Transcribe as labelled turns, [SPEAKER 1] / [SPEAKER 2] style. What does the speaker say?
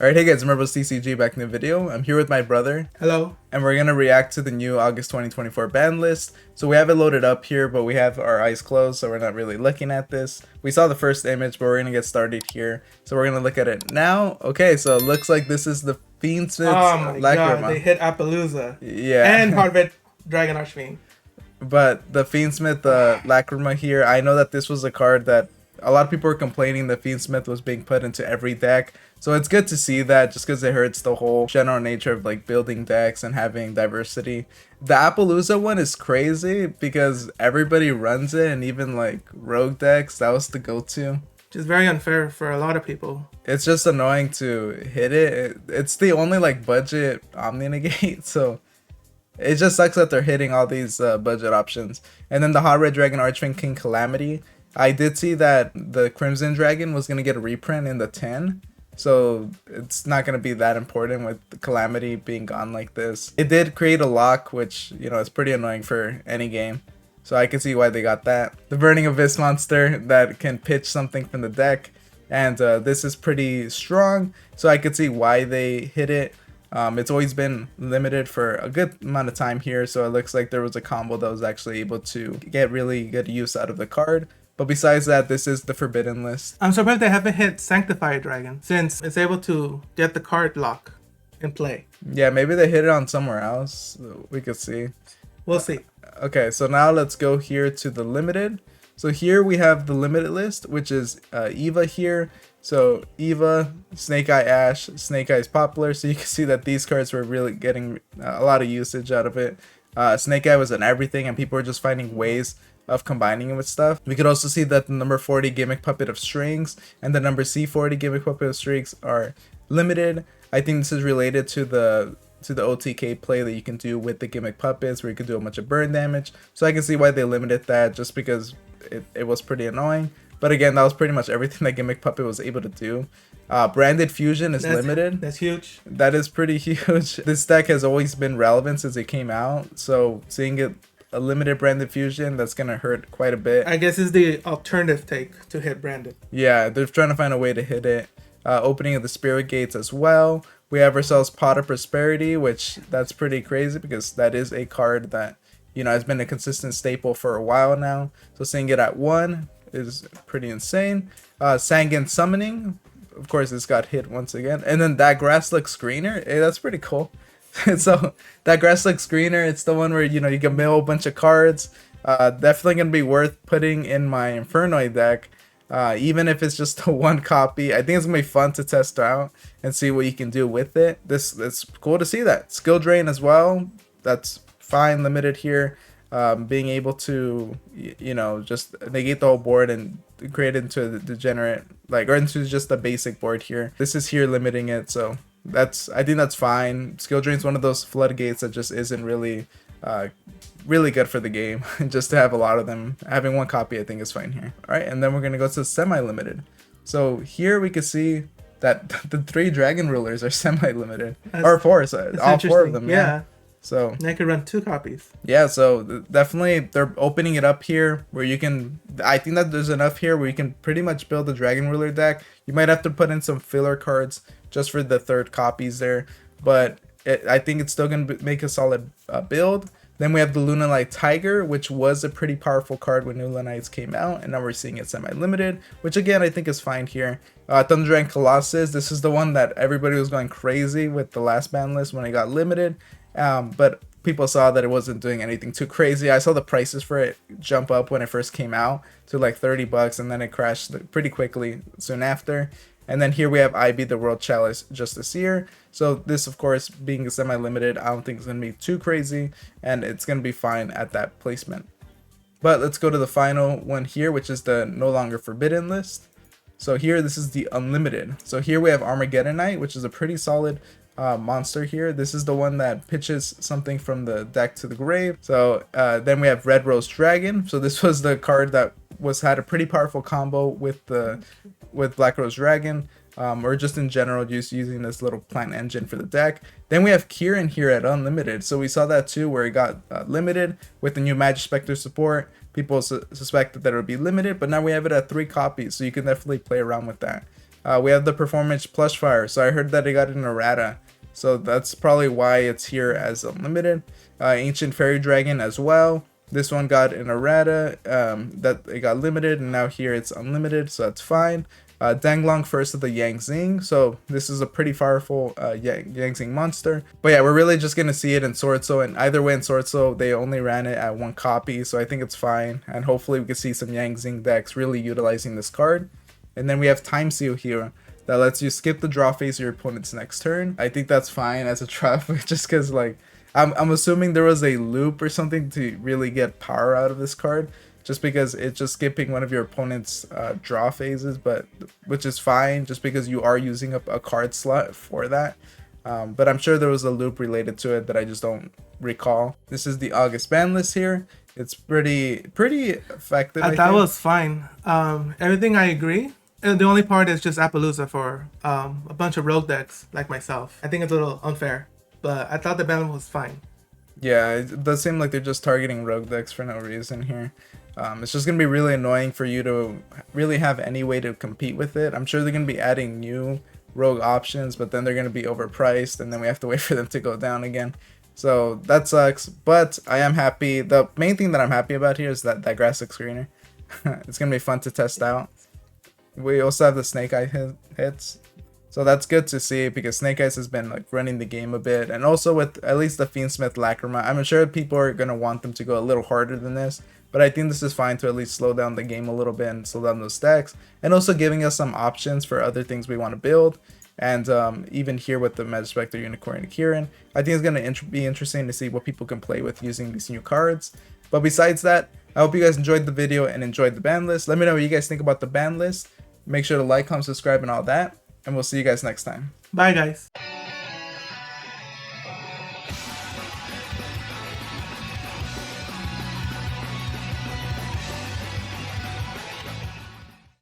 [SPEAKER 1] Alright, hey guys, remember TCG back in the video. I'm here with my brother.
[SPEAKER 2] Hello.
[SPEAKER 1] And we're gonna react to the new August 2024 ban list. So we have it loaded up here, but we have our eyes closed, so we're not really looking at this. We saw the first image, but we're gonna get started here. So we're gonna look at it now. Okay, so it looks like this is the Fiendsmith's
[SPEAKER 2] Oh my
[SPEAKER 1] Lacrima.
[SPEAKER 2] god, they hit APOLLOUSA.
[SPEAKER 1] Yeah.
[SPEAKER 2] And Hard Red Dragon Archfiend.
[SPEAKER 1] But the Fiendsmith Lacrima here, I know that this was a card that a lot of people were complaining that Fiendsmith was being put into every deck. So it's good to see that, just because it hurts the whole general nature of like building decks and having diversity. The APOLLOUSA one is crazy because everybody runs it, and even like rogue decks, that was the go-to.
[SPEAKER 2] Which is very unfair for a lot of people.
[SPEAKER 1] It's just annoying to hit it. It's the only like budget Omni Negate, so it just sucks that they're hitting all these budget options. And then the Hot Red Dragon Archfiend King Calamity. I did see that the Crimson Dragon was going to get a reprint in the 10. So it's not going to be that important with the Calamity being gone like this. It did create a lock, which, you know, is pretty annoying for any game. So I can see why they got that. The Burning Abyss monster that can pitch something from the deck. And this is pretty strong. So I could see why they hit it. It's always been limited for a good amount of time here. So it looks like there was a combo that was actually able to get really good use out of the card. But besides that, this is the forbidden list.
[SPEAKER 2] I'm surprised they haven't hit Sanctified Dragon, since it's able to get the card lock in play.
[SPEAKER 1] Yeah, maybe they hit it on somewhere else. We could see.
[SPEAKER 2] We'll see.
[SPEAKER 1] Okay, so now let's go here to the limited. So here we have the limited list, which is Eva here. So Eva, Snake Eye Ash, Snake Eye's Poplar. So you can see that these cards were really getting a lot of usage out of it. Snake Eye was in everything, and people were just finding ways of combining it with stuff. We could also see that the number 40 Gimmick Puppet of Strings and the number C40 Gimmick Puppet of Strings are limited. I think this is related to the OTK play that you can do with the Gimmick Puppets, where you can do a bunch of burn damage. So I can see why they limited that, just because it was pretty annoying. But again, that was pretty much everything that Gimmick Puppet was able to do. Branded Fusion is limited.
[SPEAKER 2] That's huge.
[SPEAKER 1] That is pretty huge. This deck has always been relevant since it came out, so seeing it a limited Branded Fusion, that's gonna hurt quite a bit.
[SPEAKER 2] I guess it's the alternative take to hit Branded.
[SPEAKER 1] Yeah, they're trying to find a way to hit it. Opening of the Spirit Gates as well. We have ourselves Pot of Prosperity, which that's pretty crazy because that is a card that, you know, has been a consistent staple for a while now. So seeing it at 1 is pretty insane. Sanguine Summoning, of course, this got hit once again. And then that Grasslick Screener, hey, that's pretty cool. So that Grasslick Screener, it's the one where, you know, you can mill a bunch of cards. Definitely gonna be worth putting in my Infernoid deck, even if it's just a 1 copy. I think it's gonna be fun to test out and see what you can do with it. It's cool to see that. Skill Drain as well, that's fine, limited here. Being able to, you know, just negate the whole board and create it into a degenerate, like, or into just a basic board here. This is here limiting it, so I think that's fine. Skill Drain's one of those floodgates that just isn't really really good for the game. Just to have a lot of them, having 1 copy I think is fine here. All right, and then we're gonna go to semi-limited. So here we can see that the 3 Dragon Rulers are semi-limited, or 4, so all 4 of them. Yeah. So
[SPEAKER 2] and I could run 2 copies.
[SPEAKER 1] Yeah, so definitely they're opening it up here where you can, I think that there's enough here where you can pretty much build a Dragon Ruler deck. You might have to put in some filler cards just for the 3rd copies there, but I think it's still going to make a solid build. Then we have the Lunalight Tiger, which was a pretty powerful card when New Lunites came out, and now we're seeing it semi-limited, which again I think is fine here. Thunder and Colossus, this is the one that everybody was going crazy with the last ban list when it got limited. But people saw that it wasn't doing anything too crazy. I saw the prices for it jump up when it first came out to like 30 bucks, and then it crashed pretty quickly soon after. And then here we have IB the World Chalice just this year. So this, of course, being semi-limited, I don't think it's going to be too crazy, and it's going to be fine at that placement. But let's go to the final one here, which is the no longer forbidden list. So here, this is the unlimited. So here we have Armageddonite, which is a pretty solid monster here. This is the one that pitches something from the deck to the grave. So then we have Red Rose Dragon. So this was the card that had a pretty powerful combo with Black Rose Dragon, or just in general just using this little plant engine for the deck. Then we have Kieran here at unlimited. So we saw that too, where it got limited with the new Magic Spectre support. People suspected that it would be limited, but now we have it at 3 copies, so you can definitely play around with that. We have the Performance Plush Fire. So I heard that it got an errata. So that's probably why it's here as unlimited. Ancient Fairy Dragon as well. This one got an errata, that it got limited, and now here it's unlimited, so that's fine. Danglong First of the Yang Zing, so this is a pretty powerful Yang Zing monster. But yeah, we're really just gonna see it in Sword Soul, and either way in Sword Soul, they only ran it at 1 copy, so I think it's fine. And hopefully we can see some Yang Zing decks really utilizing this card. And then we have Time Seal here, that lets you skip the draw phase of your opponent's next turn. I think that's fine as a trap, just because like, I'm assuming there was a loop or something to really get power out of this card, just because it's just skipping one of your opponent's draw phases, but which is fine, just because you are using up a card slot for that. But I'm sure there was a loop related to it that I just don't recall. This is the August ban list here. It's pretty effective. I
[SPEAKER 2] That
[SPEAKER 1] think.
[SPEAKER 2] was fine. Everything I agree. The only part is just APOLLOUSA for a bunch of rogue decks like myself. I think it's a little unfair, but I thought the ban was fine.
[SPEAKER 1] Yeah, it does seem like they're just targeting rogue decks for no reason here. It's just going to be really annoying for you to really have any way to compete with it. I'm sure they're going to be adding new rogue options, but then they're going to be overpriced, and then we have to wait for them to go down again. So that sucks, but I am happy. The main thing that I'm happy about here is that Graphic Screener. It's going to be fun to test out. We also have the Snake Eye hits. So that's good to see, because Snake Eyes has been like running the game a bit, and also with at least the Fiendsmith Lacrima, I'm sure people are gonna want them to go a little harder than this, but I think this is fine to at least slow down the game a little bit and slow down those stacks, and also giving us some options for other things we want to build. And even here with the Metaspectre, Unicorn, and Kieran, I think it's gonna be interesting to see what people can play with using these new cards. But besides that, I hope you guys enjoyed the video and enjoyed the ban list. Let me know what you guys think about the ban list. Make sure to like, comment, subscribe, and all that. And we'll see you guys next time.
[SPEAKER 2] Bye, guys.